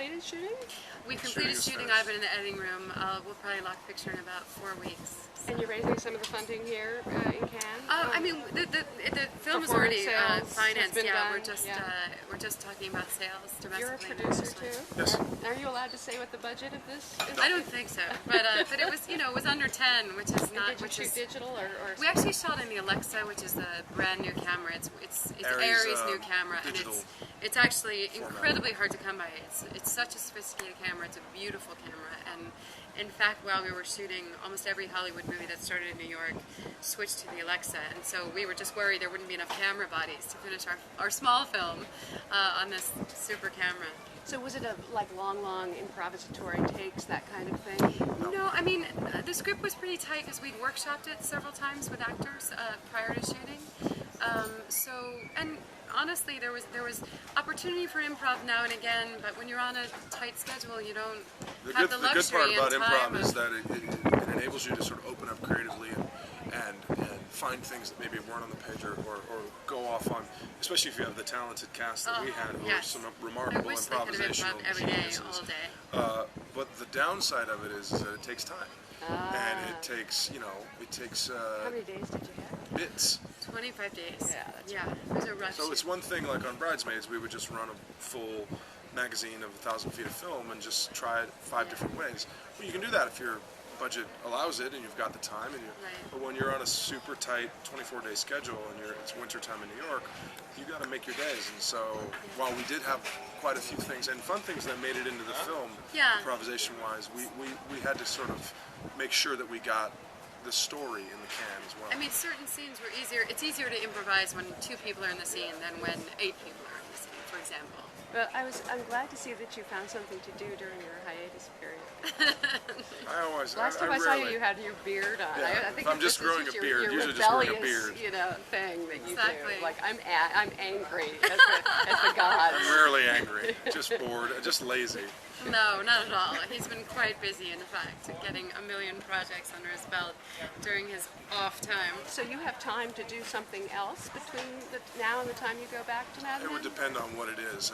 completed shooting? We completed shooting. I've been in the editing room. We'll probably lock picture in about 4 weeks. And you're raising some of the funding here in Cannes? I mean, the film is already financed. Yeah, we're just talking about sales domestically. You're a producer too. Yes. Are you allowed to say what the budget of this is? I don't think so, but it was it was under 10, which is not. Did you shoot digital or? We actually shot in the Alexa, which is a brand new camera. It's Aries new camera, and it's actually incredibly hard to come by. It's such a sophisticated camera. It's a beautiful camera, and in fact, while we were shooting, almost every Hollywood movie that started in New York switched to the Alexa, and so we were just worried there wouldn't be enough camera bodies to finish our small film on this super camera. So was it a long improvisatory takes, that kind of thing? No, I mean the script was pretty tight because we'd workshopped it several times with actors prior to shooting. And honestly, there was opportunity for improv now and again, but when you're on a tight schedule, you don't have the luxury. The good part about improv is that it enables you to sort of open up creatively and find things that maybe weren't on the page or go off on, especially if you have the talented cast that we had, who were some remarkable improvisational every day, all day. But the downside of it is that it takes time, and it takes How many days did you have? bits. 25 days. Yeah, it was a rush. So it's one thing, like on Bridesmaids, we would just run a full magazine of 1,000 feet of film and just try it 5 different ways. Well, you can do that if your budget allows it and you've got the time. But when you're on a super tight 24-day schedule and it's wintertime in New York, you got to make your days. And so while we did have quite a few things and fun things that made it into the film, improvisation-wise, we had to sort of make sure that we got the story in the can as well. I mean, certain scenes were easier. It's easier to improvise when 2 people are in the scene than when 8 people are in the scene, for example. Well, I'm glad to see that you found something to do during your hiatus period. Last time I saw you, you had your beard on. Yeah, I think I'm just growing a beard. Usually just growing a beard. Thing that you do. Like I'm angry at the gods. I'm rarely angry. Just bored. Just lazy. No, not at all. He's been quite busy, in fact, getting a million projects under his belt during his off time. So you have time to do something else between now and the time you go back to Mad Men? It would depend on what it is.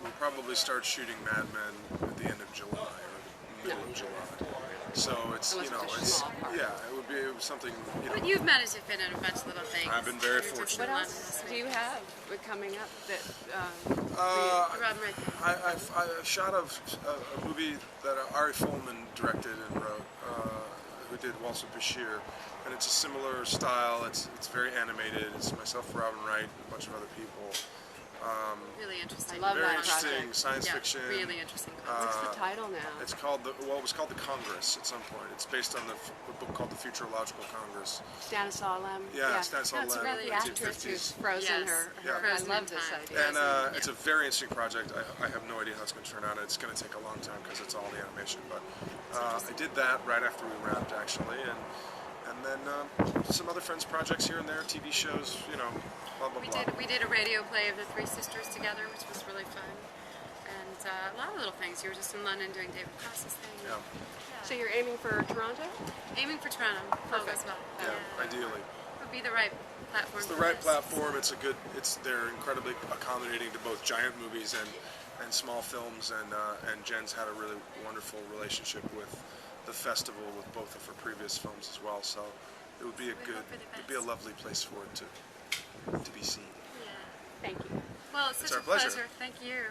We'll probably start shooting Mad Men at the end of July or middle of July. So it's it would be something. But you've managed to fit in a bunch of little things. I've been very fortunate. What else do you have coming up that? I shot a movie that Ari Folman directed and wrote, who did Waltz with Bashir, and it's a similar style. It's very animated. It's myself, Robin Wright, a bunch of other people. Really interesting. I love very that interesting project. science fiction. Really interesting. What's the title now? It's called it was called The Congress at some point. It's based on the book called The Futurological Congress. Stanislaw Lem. Stanislaw Lem. It's about the actress who's frozen her. I love this idea. And it's a very interesting project. I have no idea how it's going to turn out. It's going to take a long time because it's all the animation. But I did that right after we wrapped, actually, and then some other friends' projects here and there, TV shows, blah, blah, blah. We did a radio play of the 3 sisters together, which was really fun. And a lot of little things. You were just in London doing David Cross's thing. Yeah. So you're aiming for Toronto? Aiming for Toronto. Perfect. Well. Yeah, ideally. It would be the right platform. It's the right platform. They're incredibly accommodating to both giant movies and small films. And Jen's had a really wonderful relationship with the festival with both of her previous films as well, so it would be a lovely place for it to be seen. Yeah. Thank you. Well, it's such a pleasure. Thank you.